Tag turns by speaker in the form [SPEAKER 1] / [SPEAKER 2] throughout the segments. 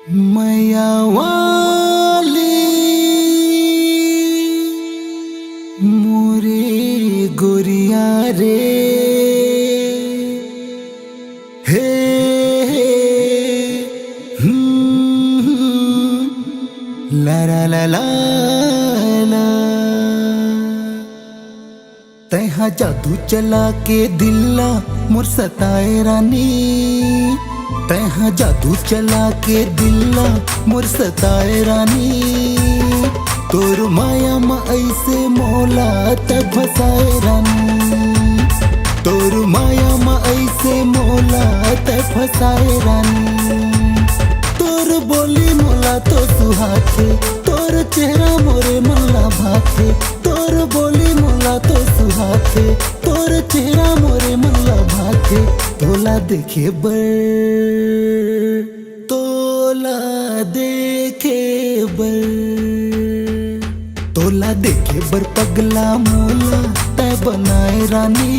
[SPEAKER 1] मैया वाली मोरे गोरिया रे हे ला ला ला ला ला। तैहा जादू चला के दिल्ला मोर सताए रानी, तैहा जादू चला के दिल्ला मोर सताए रानी। तोर माया म ऐसे मोला त फसाए रानी, तोर माया म ऐसे मोला त फसाए रानी। तोर बोली मोला तो सुहाथे, तोर चेहरा मोरे मल्ला भाथे। तोर बोली मोला तो सुहाथे, तोर चेहरा मोरे मल्ला भाथे। तोला देखे बर, तोला देखे बर, तोला देखे बर पगला मोला तय बनाए रानी।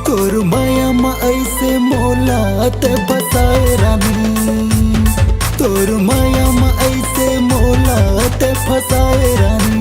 [SPEAKER 1] तोर माया म ऐसे मोला तय बसाए रानी, तोर माया म ऐसे मोला तय फसाए रानी।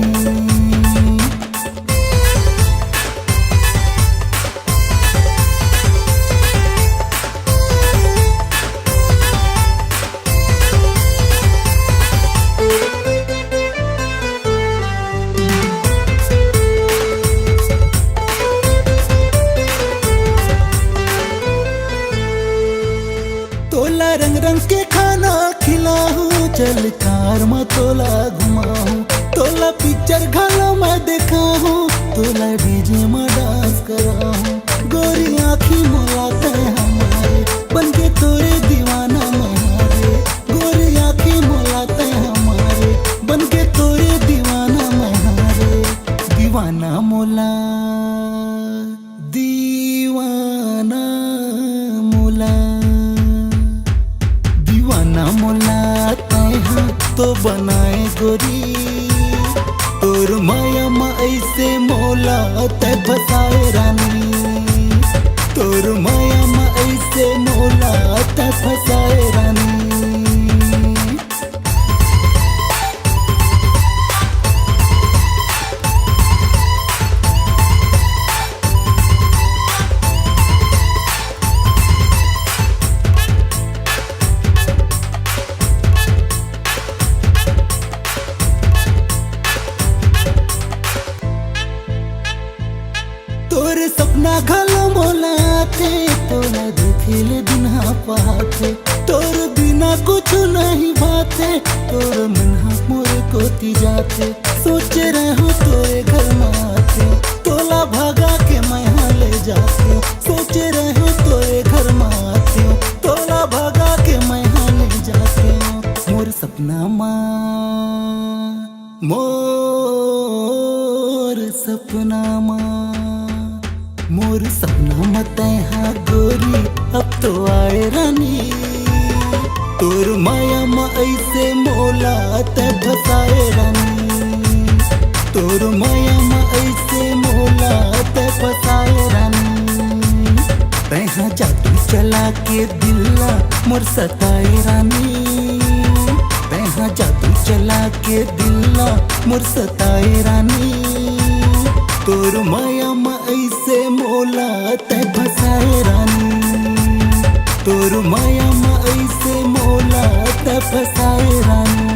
[SPEAKER 1] तोला रंग रंग के खाना खिलाऊं, चल कार में तोला घुमाऊं। तोला पिक्चर घालो मैं दिखाऊं, तोला डीजे में डांस कराऊं। गोरी आँखी मोला तय हमारे, बनके तोरे दीवाना महारे। गोरी आँखी मोला तय हमारे, बनके तोरे दीवाना महारे। दीवाना मोला, दीवाना मोला, दीवाना मोला तैहा तो बनाए गोरी। तोर माया म ऐसे मोला तय फसाए रानी, तोर माया म ऐसे मोला तय फसाए रानी। तोरे सपना घलो मोला थे, तोला देखेले दिन पाते। तोर बिना कुछ नहीं बाते, तोर मन मोरे कोती जाते। सोचे रहो तोरे घर में आते, तोला भागा के मैं यहाँ ले जाते। सोचे रहो तोरे घर में आते, तोला भागा के मैं यहाँ ले जाते। मोर सपना माँ, मोर सपना माँ, मोर सपना मत है गोरी अब तो आए रानी। तोर माया म ऐसे मोला तय फसाए रानी, तोर माया म ऐसे मोला तय फसाए रानी। तैहा जादू चला के दिल्ला मोर सताए रानी, तैहा जादू चला के दिल्ला मोर सताए रानी। तोर माया म ऐसे मोला तय फसाए रानी, तोर माया म ऐसे मोला तय फसाए रानी।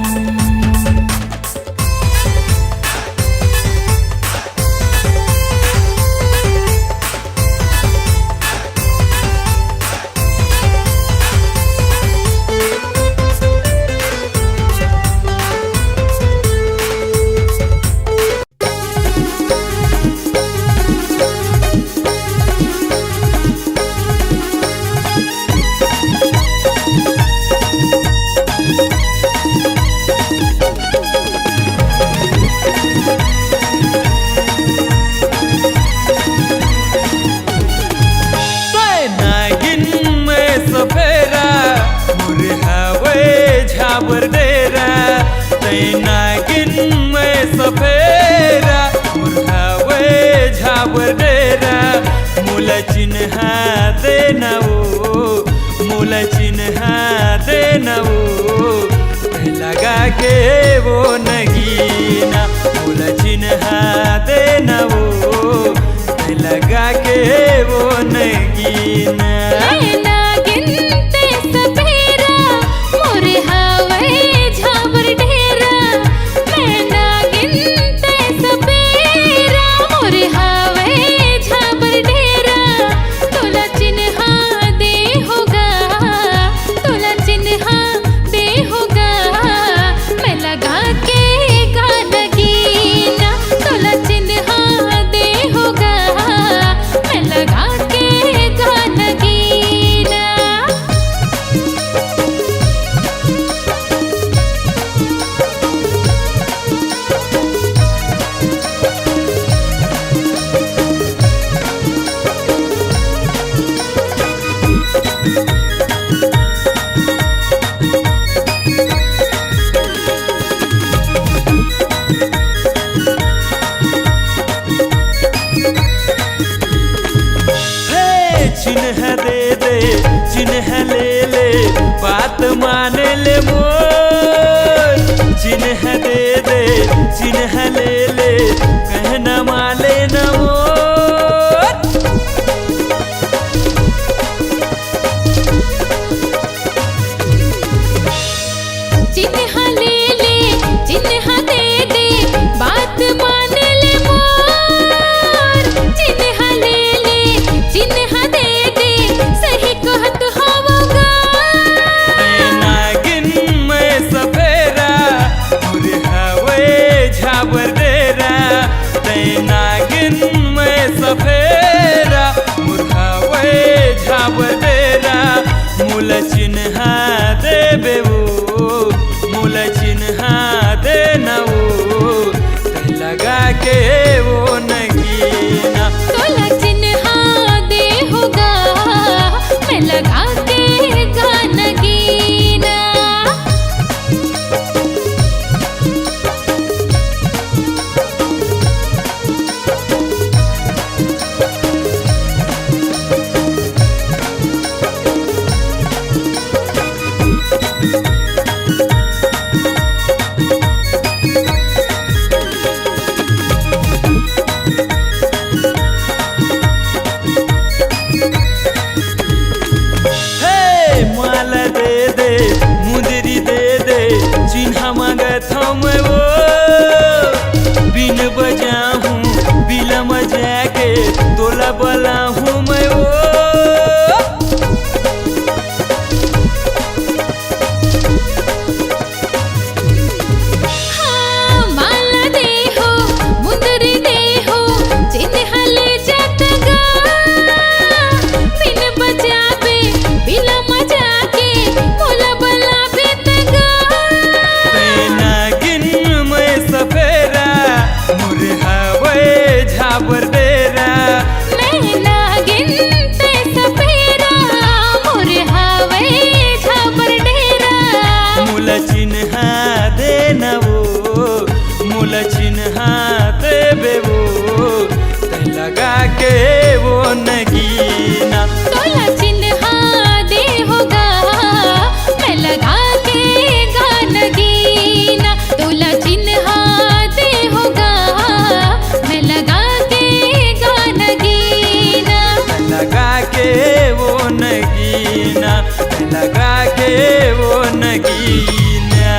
[SPEAKER 2] झाबर डेरा नागिन में सफेरा मुर्हावे झाबर डेरा मुला चिन्हा देना वो मुला चिन्हा देना वो लगा के वो नगीना मोल चिन्ह देना वो लगा के वो नगीना चिन्ह ले ले बात मान ले मोर चिन्ह दे दे चिन्ह ले ले कहना माले न मोर
[SPEAKER 3] चिन्ह ले ले चिन्ह दे दे बात मान ले मोर चिन्ह ले ले चिन्ह दे दे सही कहत होगा
[SPEAKER 2] नागिन में सफेरा मुरे हवे झाबर डेरा नागिन में सफेरा मुरहावे झाबर डेरा मूल चिन्ह देबे वो मूल चिन्ह देना वो लगा के वो नगीना
[SPEAKER 3] तोला चिन्ह दे होगा मैं लगा के गाना गीना
[SPEAKER 2] माला दे दे मुंदरी दे दे चिन्ह मांगत हम वो बिन बजा हूँ बिलम जाके तोला बला हूँ मैं वो
[SPEAKER 3] माला दे हो मुंदरी दे हो चिन्ह ले जात गा बिन बजावे बिला मजा के मोला बला बेतगा
[SPEAKER 2] नागिन में सफेरा मुरे हवे झाबर डेरा
[SPEAKER 3] मैं नागिन ते सफेरा मोरे हवे झाबर डेरा
[SPEAKER 2] मूल चिन्ह देना वो मूल चिन्ह देबे वो लगा के वो नगीना
[SPEAKER 3] तोला चिन्ह दे होगा मैं लगा के गाना गीना तोला चिन्ह दे होगा मैं लगा के गाना गीना
[SPEAKER 2] लगा के वो नगीना लगा के वो नगीना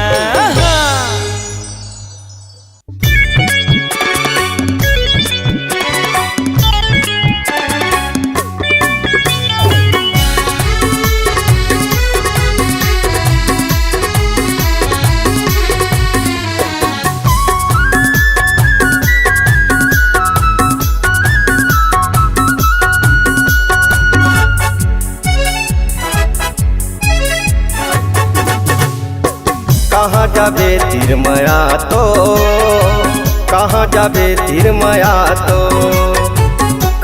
[SPEAKER 4] कहाँ जाबे तिरमया तो कहाँ जाबे तिरमया तो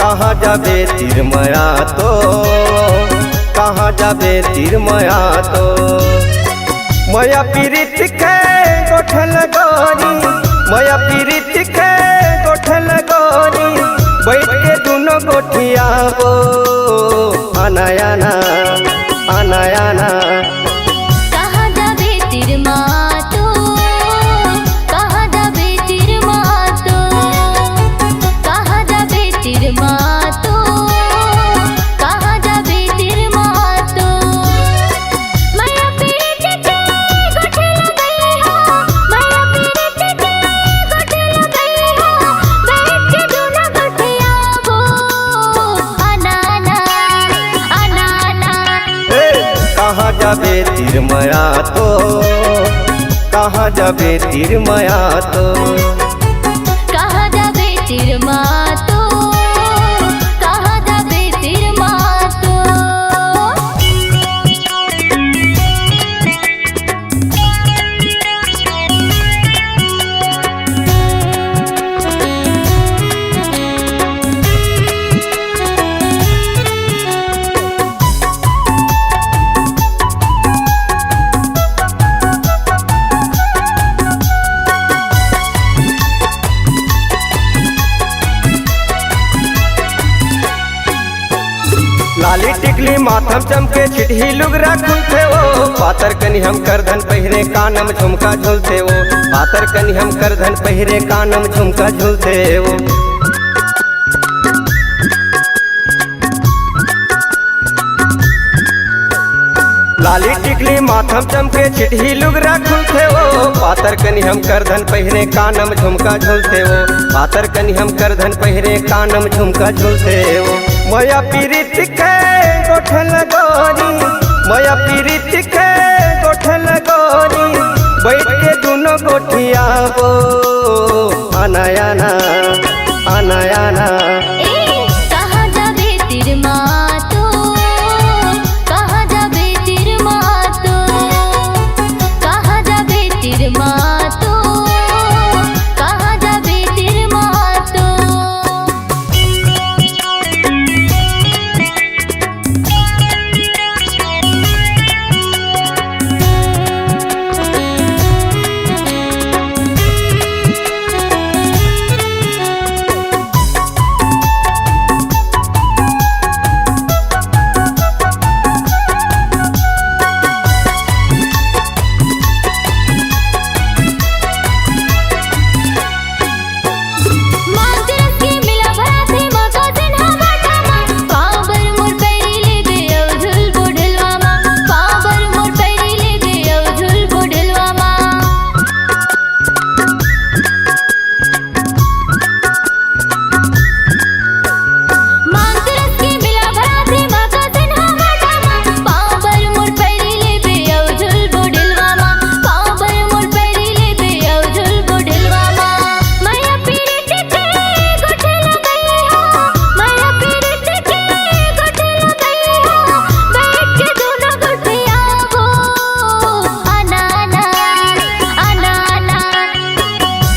[SPEAKER 4] कहाँ जाबे तिरमया तो कहाँ जाबे तिरमया तो मया पीरित के गोठल गोरी मया पीरित के गोठल गोरी बैठ के दोनों गोठिया वो आना
[SPEAKER 3] कहाँ जाबे तिरमा तो
[SPEAKER 4] जाबे तीर माया तो कहाँ जाबे तीर माया तो
[SPEAKER 3] कहाँ जाबे तीर मातो कहाँ जाबे तीर मातो
[SPEAKER 4] लाली टिकली माथम चमके छिटही लुगरा खुलते वो पातर कनी हम करधन पहिरे कानम झुमका झूलते वो पातर कनी हम करधन पहिरे कानम झुमका झूलते वो लाली टिकली माथम चमके छिटही लुगरा खुलते वो पातर कनी हम करधन पहिरे कानम झुमका झूलते वो पातर कनी हम करधन पहिरे कानम झुमका झूलते वो माया पीरित के गोठल गोरी माया पीरित के गोठल गोरी बैठ के दोनों गोठिया वो आना आना आना आना
[SPEAKER 3] ए कहाँ जाबे तीर मातो कहाँ जाबे तीर मातो कहाँ जाबे तीर मातो कहाँ जाबे तीर मातो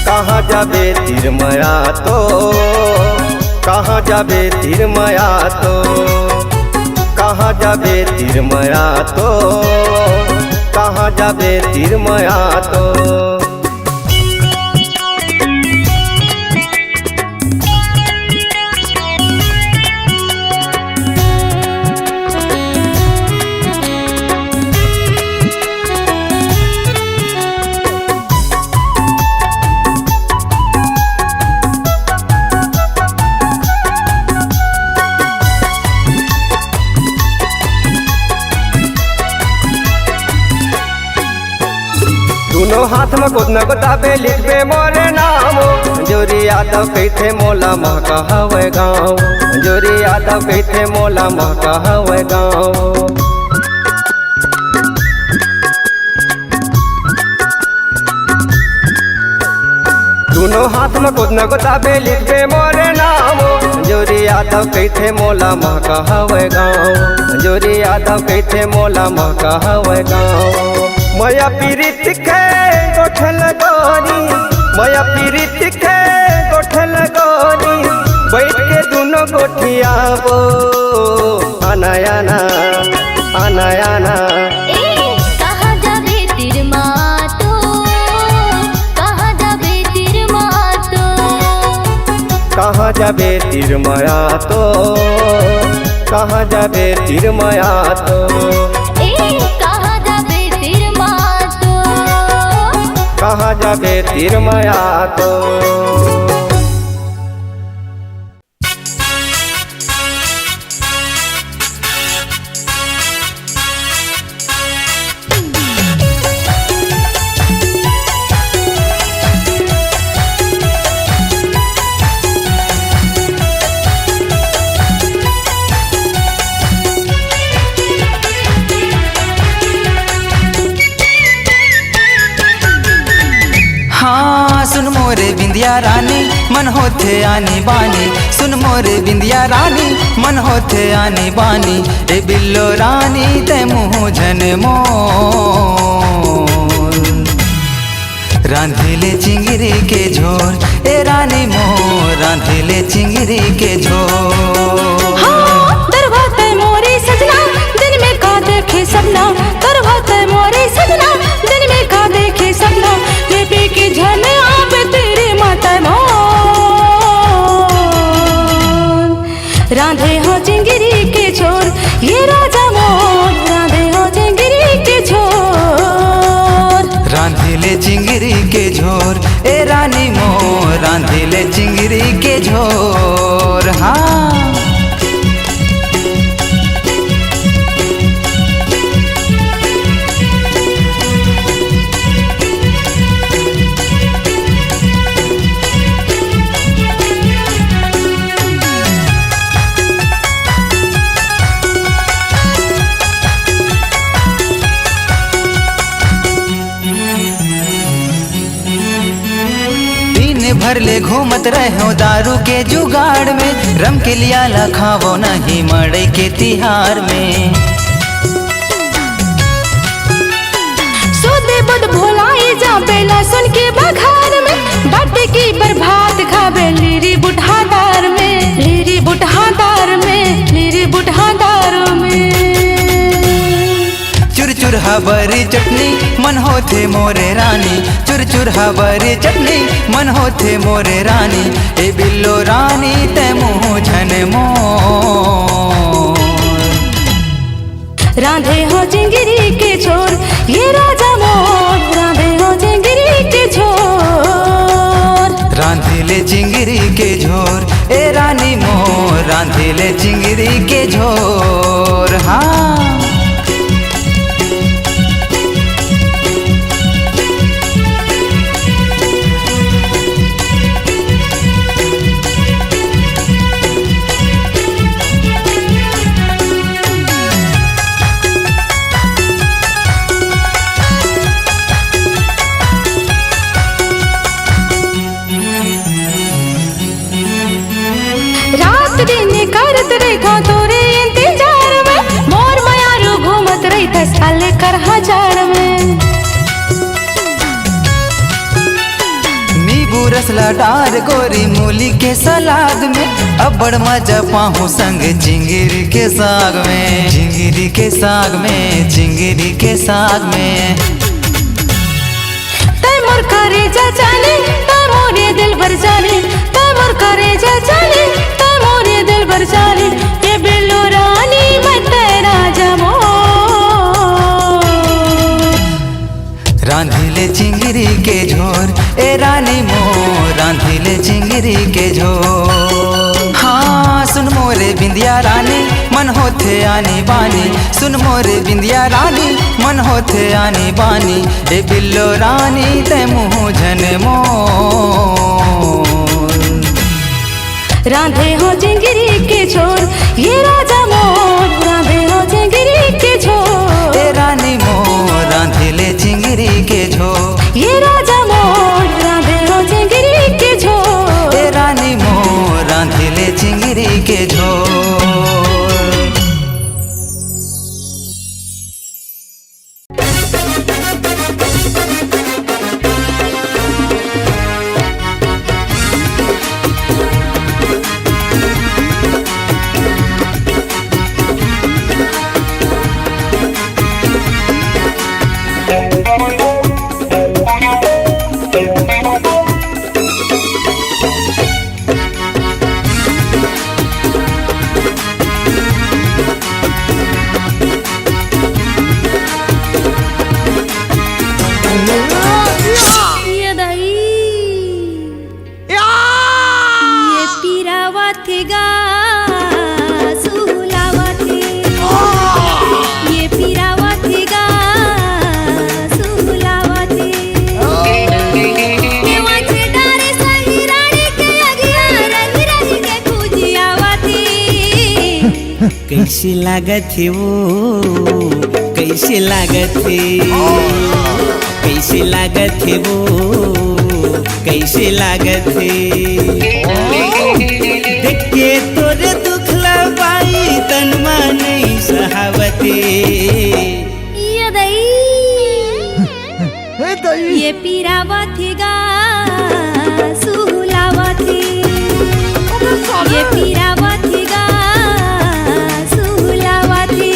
[SPEAKER 4] कहाँ जाबे तीर माया तो कहाँ जाबे तीर माया तो कहाँ जाबे तीर माया तो कहाँ जाबे तीर माया तो दोनों हाथ में कुछ न गोताबे लिखबे मोरे नाम जोरी यादव कहते मोला महका हवे गाँव जोरी यादव कहते मोला महका हवे गाँव दोनों हाथ में कुछ न गोताबे लिखबे मोरे नाम जोरी यादव कहते मोला महका हवे गाँव जोरी यादव कहते मोला महका हवे गाँव माया पीरित के गोठल गोरी माया पीरित के गोठल गोरी बैठ के दोनों गोठिया वो आना आना आना आना
[SPEAKER 3] ए कहाँ जाबे तीर मातो कहाँ जाबे तीर मातो
[SPEAKER 4] कहाँ जाबे तीर माया तो कहाँ जाबे तीर माया तो
[SPEAKER 3] ए कहाँ जाबे तीर मातो
[SPEAKER 4] कहाँ जाबे तीर माया तो
[SPEAKER 5] हाँ सुन मोरे बिंदिया रानी मन होथे आनी बानी, सुन मोरे बिंदिया रानी मन होथे आनी बानी, ए बिल्लो रानी ते मुँह झन मोर रांधिले चिंगरी के झोर, ए रानी मोर रांधिले चिंगरी के झोर।
[SPEAKER 6] हाँ दरबार है मोरे सजना दिन में का देखे सपना, दरबार है मोरे सजना दिन में का देखे सपना, ये पी के झन आवे तेरे माता मोर रांधे हो चिंगरी के छोर, ये राजा मोर रांधे हो चिंगरी के छोर।
[SPEAKER 5] रांधिले चिंगरी के झोर, ए रानी मोर रांधिले चिंगरी के झोर। हाँ भर ले घूमत रहो दारू के जुगाड़ में, रम के लिया लखावो नहीं मड़ई के तिहार में।
[SPEAKER 6] सोदे बद भोलाई जा बेला सुन के बघार में, बाटे की बर्बाद खाबे लीरी बुढ़ादार में, लीरी बुढ़ादार में, लीरी बुढ़ादार में।
[SPEAKER 5] चुर चुर हबरी चटनी मन होथे मोरे रानी, चुर चुर हबरी चटनी मन होथे मोरे रानी, ए बिल्लो रानी ते मुँह झन मोर
[SPEAKER 6] रांधे हो चिंगरी के छोर, ये राजा मोर रांधे हो चिंगरी के छोर।
[SPEAKER 5] रांधिले चिंगरी के झोर, ए रानी मोर रांधिले चिंगरी के झोर। हाँ
[SPEAKER 6] रात दिन करत रेखा तोरे इंतजार में, मोर मयारू घूमत रही 10 साल कर हजार में।
[SPEAKER 5] नींबू रसला डार गोरी मूली के सलाद में, अब बड़ मजा पाहूँ संग चिंगरी के साग में, चिंगरी के साग में, चिंगरी के साग में।
[SPEAKER 6] तै मोर करे जा जाने तै मोरे दिल भर जाने, तै मोर करे जा जाने तै मोरे दिल भर जाने, ये बिल्लो रानी मैं तेरा जमो।
[SPEAKER 5] रांधिले चिंगरी के झोर, ए रानी मोर रांधिले चिंगरी के झोर। हाँ सुन मोरे बिंदिया रानी मन होथे आनी बानी, सुन मोरे बिंदिया रानी मन होथे आनी बानी, ए बिल्लो रानी ते मुँह झन मोर
[SPEAKER 6] रांधे हो चिंगरी के छोर, ये राजा मोर रांधे हो चिंगरी के छोर।
[SPEAKER 5] ए रानी मोर रांधिले चिंगरी के झोर,
[SPEAKER 6] ये राजा मोर रांधे हो चिंगरी के छोर।
[SPEAKER 5] ए रानी मोर रांधिले चिंगरी के झोर।
[SPEAKER 2] कैसे लागत है वो, कैसे लागत है, कैसे लागत है वो, कैसे लागत है देख के तोरे दुखला बाई तनमा नहीं सहावते
[SPEAKER 3] ये दई ये पीरावा थेगा सुहुलावा थे ये पीरावा थेगा सुहुलावा थे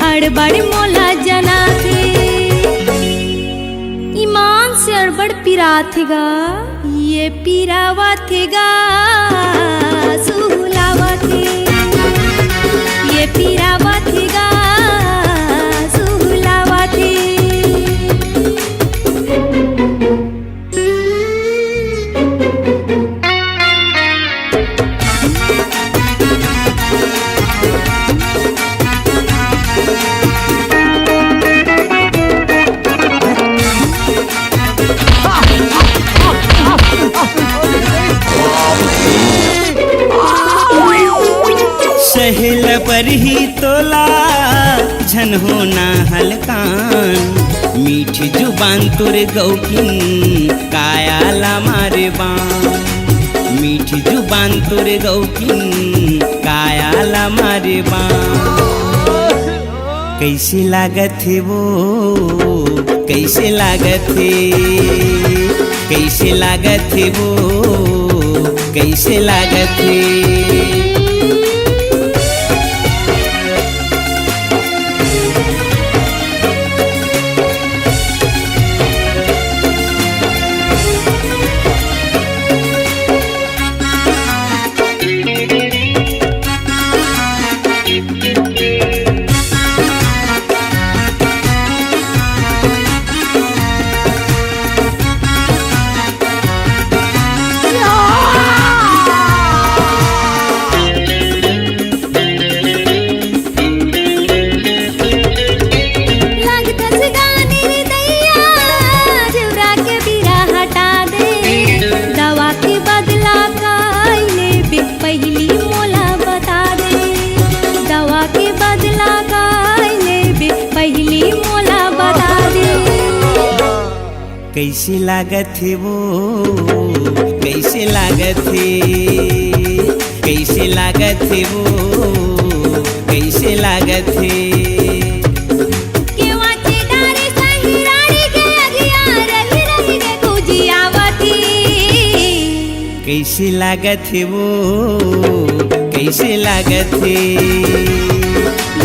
[SPEAKER 3] अड़बड़ मोला जना थे ईमान से अड़बड़ पिरा थेगा ये पिरावा थेगा सुहुलावा थे ये पिरावा थेगा सुहुलावा थे
[SPEAKER 2] सहेल पर ही तोला झन होना हलकान मीठ जुबान तुर गौकिन कायाला मारे बान मीठ जुबान तुर गौकिन कायाला मारे बान कैसे लागत है वो कैसे लागत है कैसे लागत है वो कैसे लागत है कैसे लागत है वो कैसे लागत है कैसे लागत है वो कैसे लागत है कैसे लागत है वो कैसे लागत है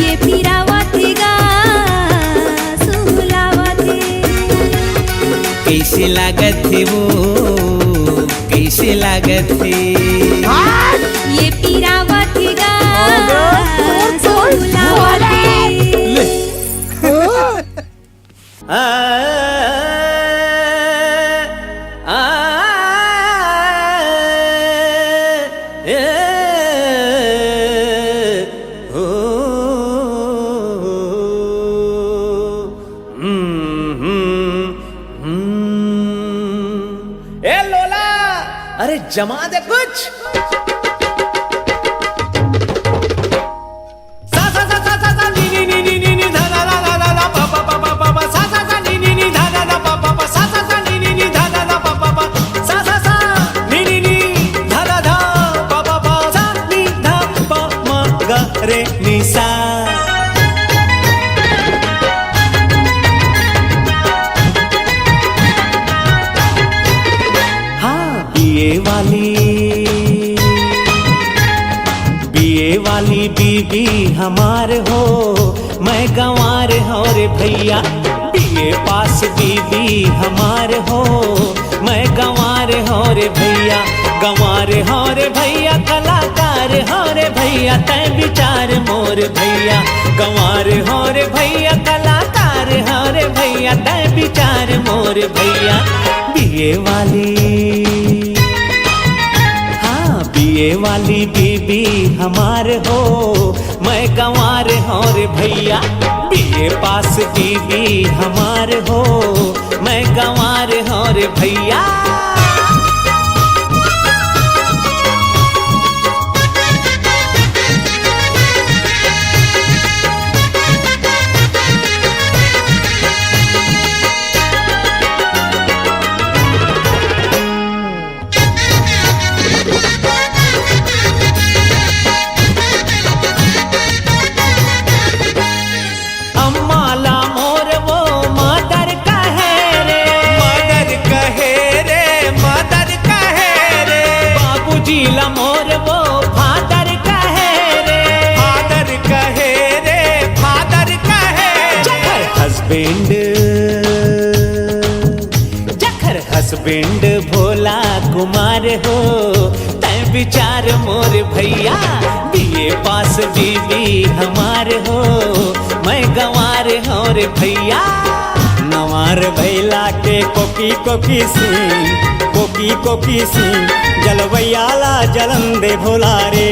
[SPEAKER 3] ये पिरावा थेगा सुहुलावा थे
[SPEAKER 2] कैसे लागत है वो कैसे लागत है
[SPEAKER 3] ये पिरावा थेगा सुहुलावा थे
[SPEAKER 7] अरे जमा दे कुछ रे निसा बीए वाली बीबी हमार हो मैं मैं गंवार हो रे भैया, बीए पास बीबी हमार हो। मैं गंवार हो रे भैया, गंवार हो रे भैया, कलाकार हो रे भैया, तै विचार मोर भैया। गंवार हो रे भैया, कलाकार हो रे भैया, तै विचार मोर भैया। बीए वाली, हाँ बीए वाली बीबी हमार हो। मैं गंवार हो रे भैया, बीए पास बीबी हमार हो। मैं गंवार हो रे भैया। मोर वो फादर कहे रे, फादर कहे रे, फादर कहे। जखर हस्बैंड, जखर हस्बैंड भोला कुमार हो। तै विचार मोर भैया, बीए पास बीबी हमार हो। मैं गंवार हो रे भैया। नवार भैला के कोकी कोकी सिंह, कोकी कोकी सिंह, जलवैयाला जलन दे भोला रे।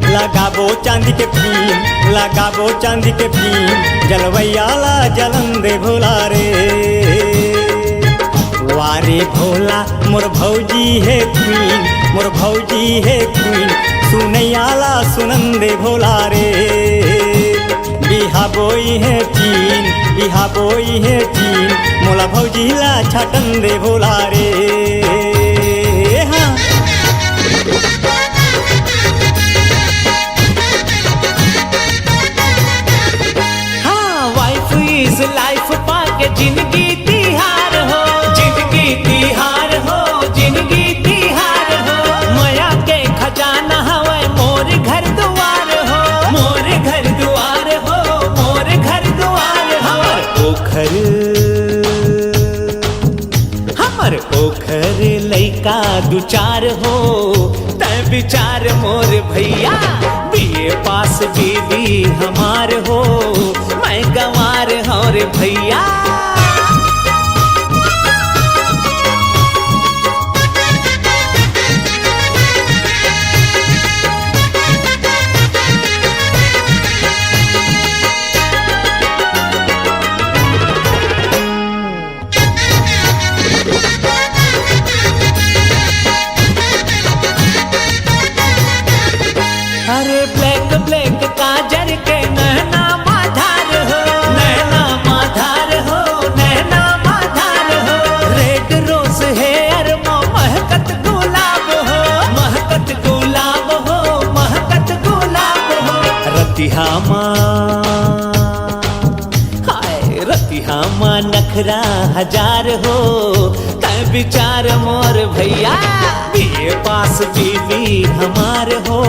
[SPEAKER 7] लगाबो चांदी के फीम, लगाबो चांदी के फीम, जलवैयाला जलन दे भोला रे। वारे भोला मोर भौजी है क्वीन, मोर भौजी है क्वीन, सुनैयाला सुनन दे भोला रे। बिहा बोई है चीन, बिहा बोई है चीन, मोला भौजीला छाटन दे भोला रे। हाँ। हाँ, वाइफ इज लाइफ पाके जिंदगी तिहार हो, जिंदगी तिहार हो, जिंदगी तिहार हो। माया के खजाना हवे मोर घर दुआर हो, मोर घर दुआर हो, मोर घर दुआर हो। ओखर, हमर ओखर लइका दुचार हो। तै विचार मोर भैया, बीए पास बीबी हमार हो। मैं गंवार हो रे भैया। अरे ब्लैक ब्लैक काजर के नैना माधार हो, नैना माधार हो, नैना माधार हो। रेड रोज हेयर मो महकत गुलाब हो, महकत गुलाब हो, महकत गुलाब हो। रतिहा माँ, हाय रतिहा माँ नखरा हजार हो। तै विचार मोर भैया, बीए पास बीबी हमार हो।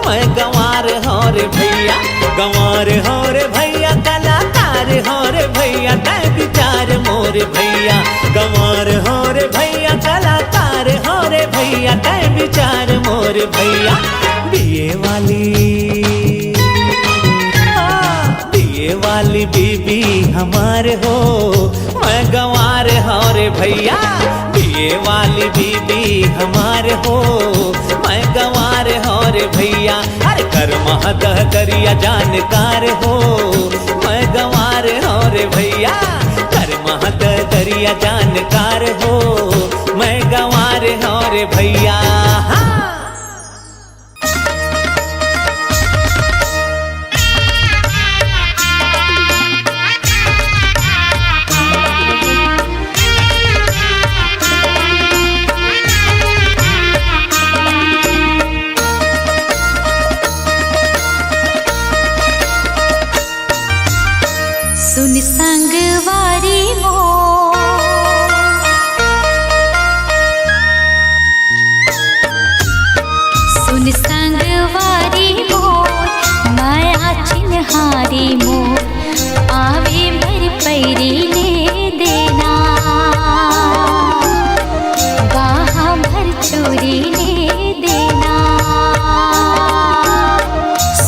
[SPEAKER 7] मैं गंवार हो रे भैया, गंवार हो रे भैया, कलाकार हो रे भैया, तै विचार मोर भैया। गंवार हो रे भैया, कलाकार हो रे भैया, तै विचार मोर भैया। बीए वाली, बीए वाली बीबी हमार हो। मैं गंवार हो रे भैया, बीए वाली बीबी हमार हो। मैं गंवार हो रे भैया। अरे कर महदह करिया जानकार हो। मैं गंवार हो रे भैया, कर महदह करिया जानकार हो। मैं गंवार हो रे भैया।
[SPEAKER 3] सुन संगवारी मो, सुन संगवारी मो, माया चिन्हारी
[SPEAKER 8] चिन्हारी मोर पावे भर पैरी ले देना बाहा भर चोरी ले देना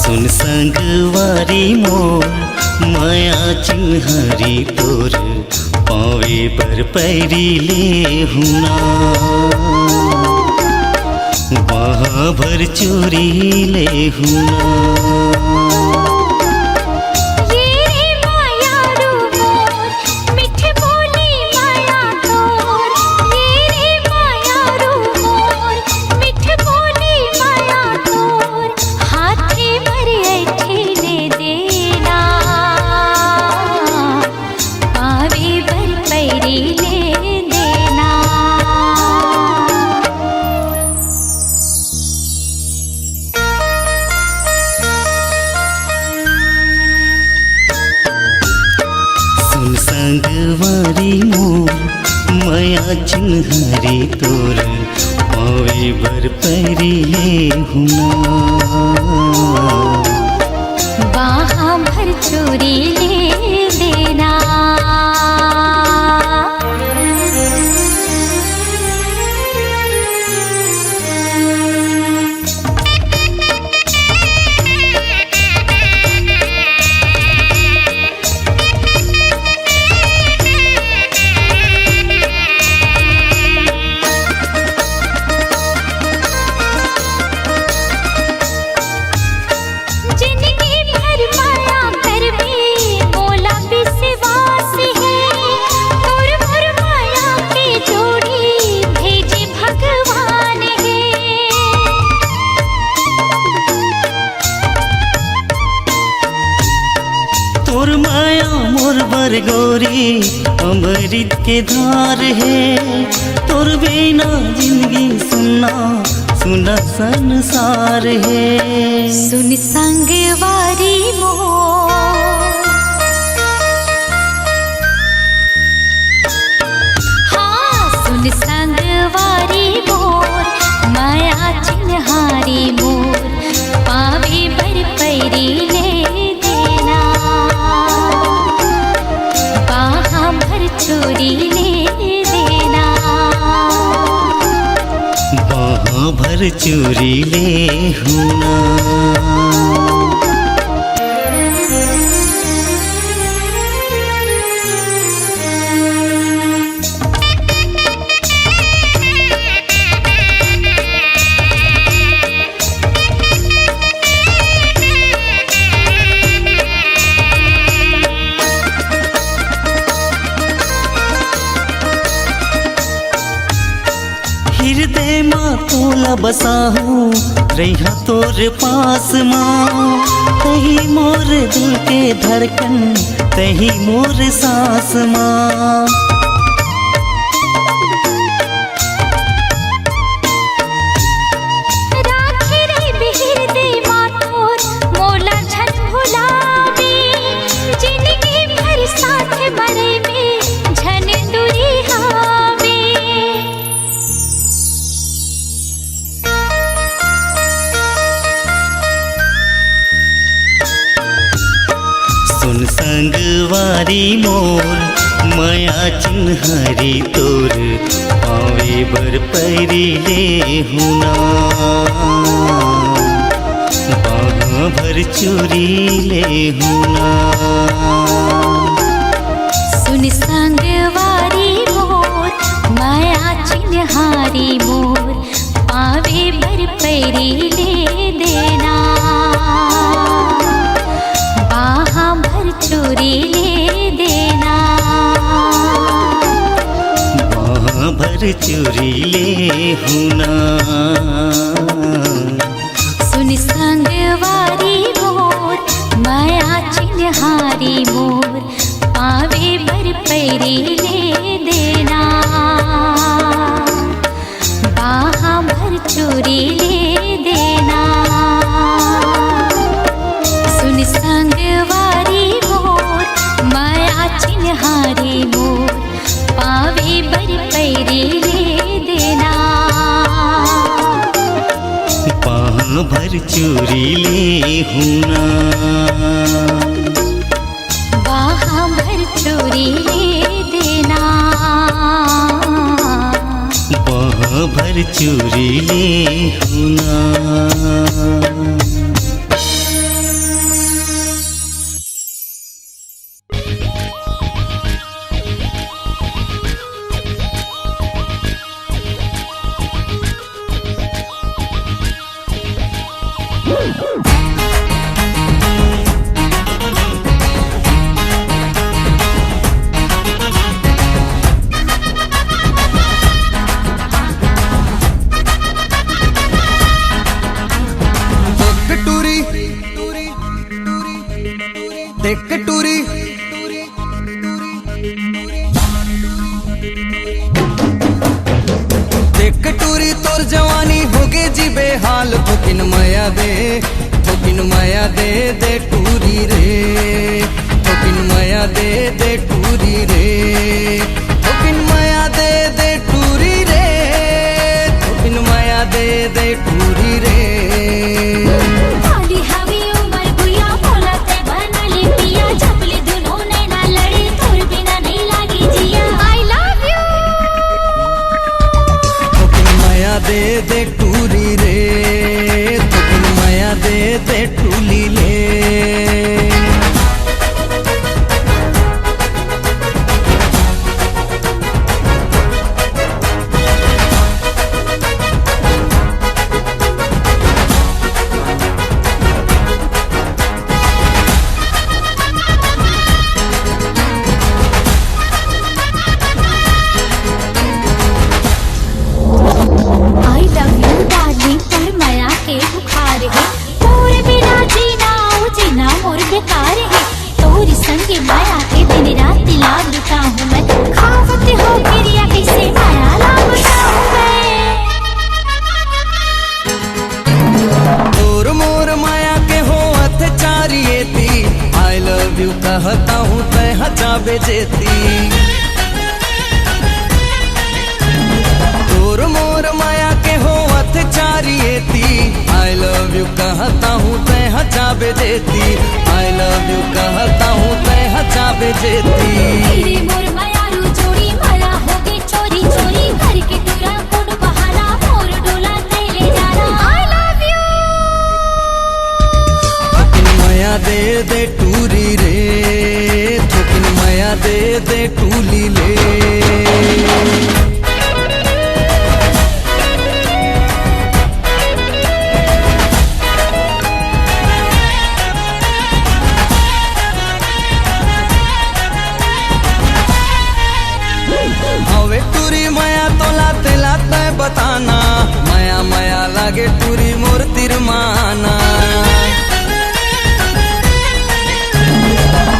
[SPEAKER 9] सुन संगवारी मोर माया चिन्हारी तोर पावे पर पैरी ले हुना वहाँ भर चोरी ले हुना संगवारी मोर माया चिन्हारी तोर पावे भर पैरी ले हुना
[SPEAKER 8] बाहा भर चोरी ले देना
[SPEAKER 9] तोर माया मोर बर गोरी अमृत के धार है तोर बिना जिंदगी सुना सुना संसार है
[SPEAKER 8] सुन संगवारी मोर हाँ सुन संगवारी मोर माया चिन्हारी मोर पावे भर पैरी ले देना बाहा भर चोरी ले देना
[SPEAKER 9] वहाँ भर चोरी ले हुना हृदय माँ तोला बसा हूँ रहा तोर पास माँ तही मोर दिल के धड़कन तही मोर सांस माँ
[SPEAKER 8] राखी रे बिहिर दे माँ तोर मोला झन भुलावे जिंदगी भर साथ मरे में झन दूरी हावे
[SPEAKER 9] सुन संगवारी मोर माया चिन्हारी तोर पावे बर पैरी ले हुना बाहा भर चोरी ले हुना
[SPEAKER 8] सुन संगवारी मोर माया चिन्हारी मोर पावे भर पैरी ले देना बाहा भर चोरी ले देना
[SPEAKER 9] वहाँ भर चोरी ले हुना
[SPEAKER 8] सुन संगवारी मोर माया चिन्हारी मोर पावे भर पैरी ले देना बाहा भर चोरी ले देना सुन संगवारी मोर माया चिन्हारी मोर पावे भर पैरी ले देना
[SPEAKER 9] वहाँ भर चोरी ले हुना पर चूरी ले हुना।
[SPEAKER 1] देख टूरी देख टूरी तोर जवानी होगे जी बेहाल थोकिन माया दे दे टूरी रे थोकिन माया दे टूरी रे थोकिन माया दे टूरी रे थोकिन माया दे टूरी रे। दे टूरी रे थोकिन माया दे टूली ले। कहता हूँ तय हचा बेचेती तोर मोर माया के हो अत्याचारियेती आई लव यू कहता हूँ तय हचा बेचेती आई लव यू कहता हूँ तय हचा बेचेती।
[SPEAKER 8] मोर माया रू जोड़ी माया होगी चोरी चोरी करके तुरा कोड बहाना मोर डोला ले जाना आई लव यू।
[SPEAKER 1] माया दे टूरी रे थोकिन माया दे टूली ले। हवे टूरी माया तो लाते लाते बताना माया माया लागे टूरी मोर तिरमाना।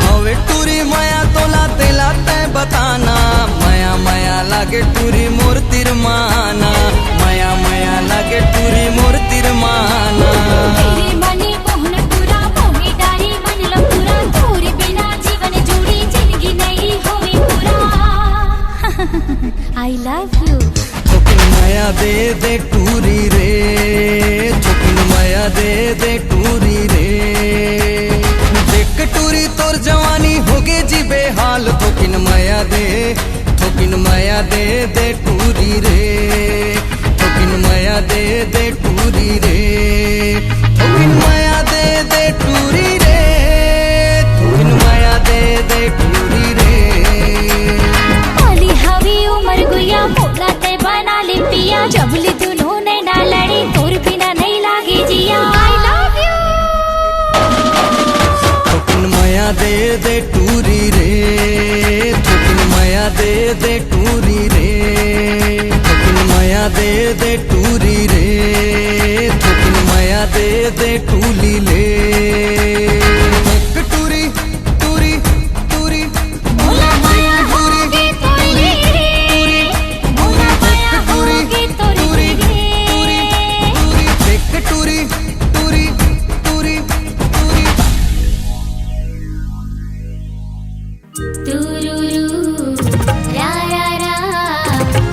[SPEAKER 1] हवे टूरी माया तो लाते लाते बताना माया माया लागे टूरी मोर तिरमाना माया माया लागे टूरी मोर तिरमाना।
[SPEAKER 8] तेरे मनी मोहन पूरा मोहे डारी मन लो पूरा तोरे बिना जीवन जोड़ी जिंदगी नहीं होवे पूरा आई लव यू।
[SPEAKER 1] थोकिन माया दे टूरी रे थोकिन माया दे टूरी रे। देख टूरी तोर जवानी होगे जी बेहाल थोकिन माया दे टूरी रे थोकिन माया दे टूरी रे थोकिन माया दे टूरी रे थोकिन माया दे टूरी रे।
[SPEAKER 8] वाली हवी उमर गुया मोला ते बना ले पिया जबली दोनों ने ना लड़ी तोर बिना नहीं लागे जिया आई लव यू।
[SPEAKER 1] थोकिन माया दे टूरी रे थोकिन माया दे टूरी रे थोकिन माया दे टूरी रे थोकिन माया दे टूली ले। टूरी टूरी टूरी
[SPEAKER 8] मोला माया होगी तोरी रे मोला माया होगी तोरी रे
[SPEAKER 1] देख टूरी टूरी टूरी टूरी।
[SPEAKER 8] तुरुरु रा रा रा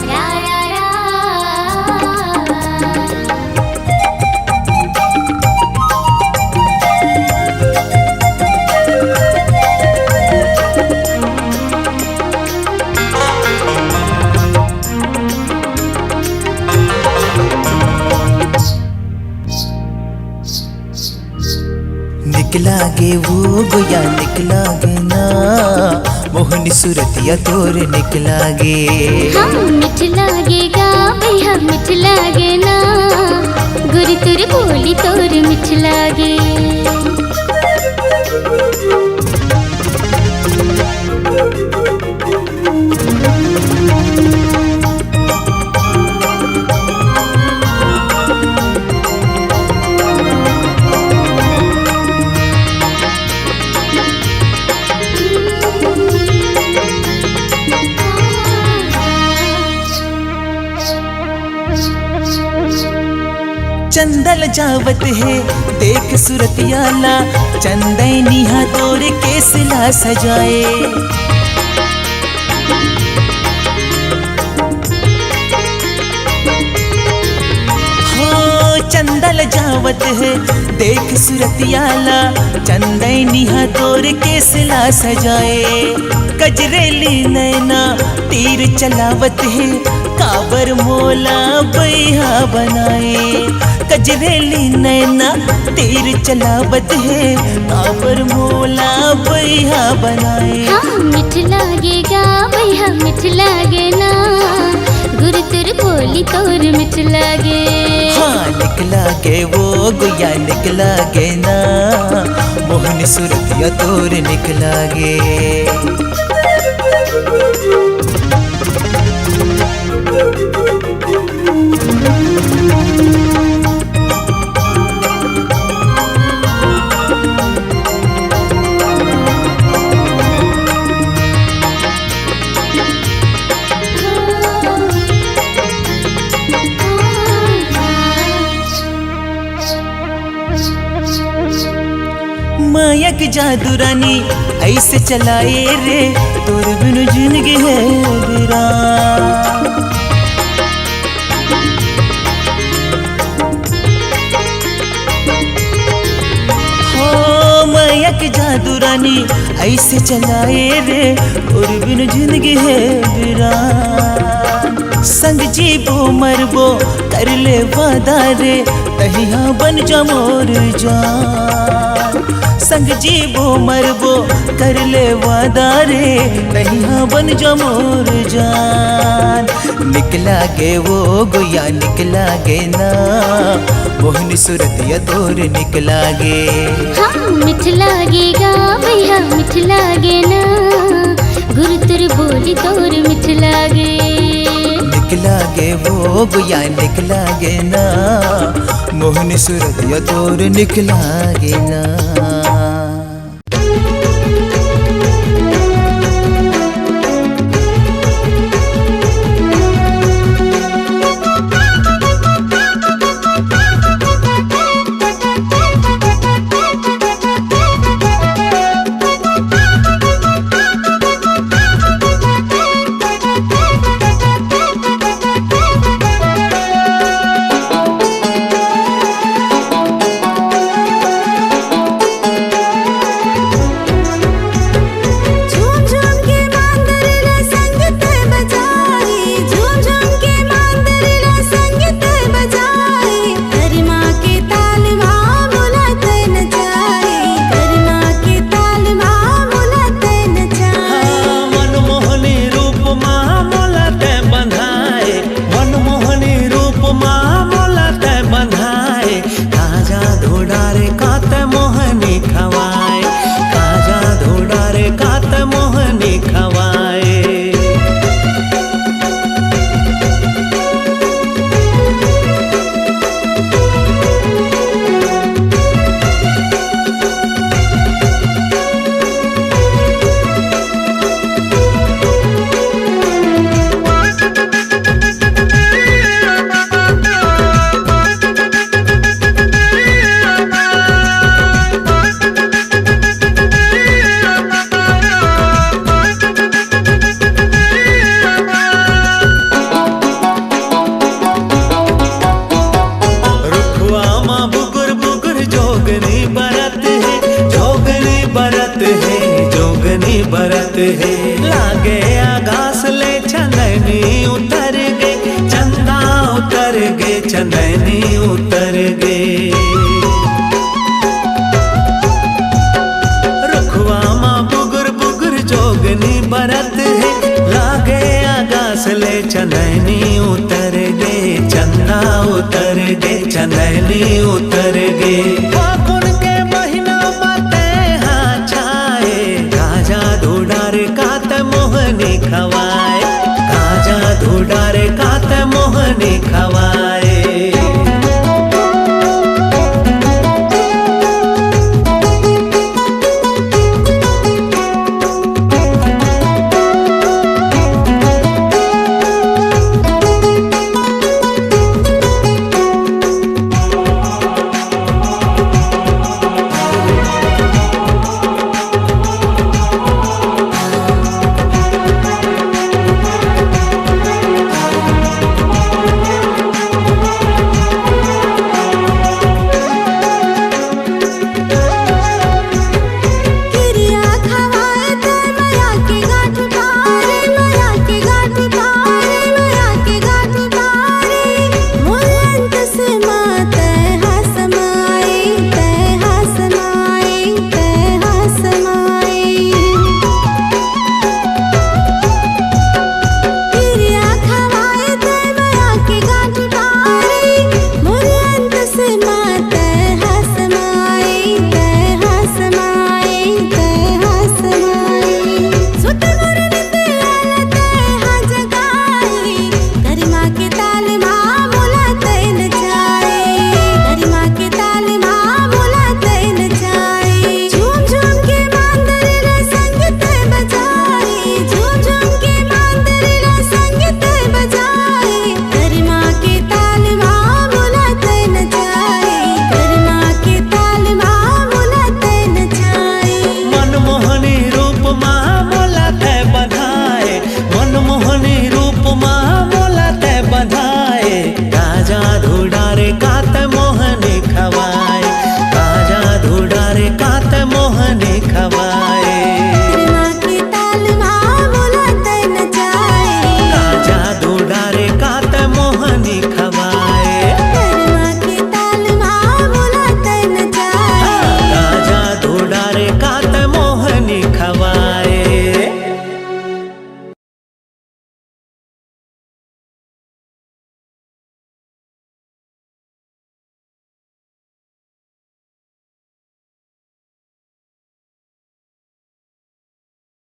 [SPEAKER 8] रा रा रा
[SPEAKER 5] निकला गे वो गोया निकला गे ना मोहनी सूरतिया तोर निकला गे।
[SPEAKER 8] हम मिठ लागेगा भैया मिठ लागे ना गुरु तुर बोली तोर मिठ लागे।
[SPEAKER 5] चंदल जावत है देख सूरतियाला चंदैनिया तोर केसला सजाए। हो चंदल जावत है देख सूरतियाला चंदैनिया तोर केसला सजाए। कजरेली नैना तीर चलावत है काबर मोला बैहा बनाए। कजरेली नैना तीर चलावत है काबर मोला बैहा बनाए।
[SPEAKER 8] हाँ मिठ लागेगा भैया मिठ लागे ना गुरु तुर बोली तोर मिठ लागे।
[SPEAKER 5] हाँ निकला गे वो गुया निकला गे ना मोहन सूरतिया तोर निकला गे। मायक जादू रानी ऐसे चलाए रे तोर बिन जिंदगी है बिरा। हो मायक जादू रानी ऐसे चलाए रे तोर बिन जिंदगी है बिरा। संग जीबो मरबो कर ले वादा रे तहिया बन जा मोर जान। संग जीबो मरबो कर ले वादा रे तहिया बन जा मोर जान। निकला गे वो गोया निकला गे ना मोहनी सूरतिया तोर निकला गे।
[SPEAKER 8] हाँ मिठ लागेगा भैया मिठ लागे ना गुरु तुर बोली तोर मिठ लागे।
[SPEAKER 5] निकला गे वो गोया निकला गे ना मोहनी सूरतिया तोर निकला गे ना।
[SPEAKER 7] बरत है लागे आगास ले चंदनी उतर गए चंदा उतर गए चंदनी उतर गए। में उतर गे फागुन के महीना बाते हाँ छाए गाजा धुडार कात मोहनी खवाए गाजा धुडार कात मोहनी खवाए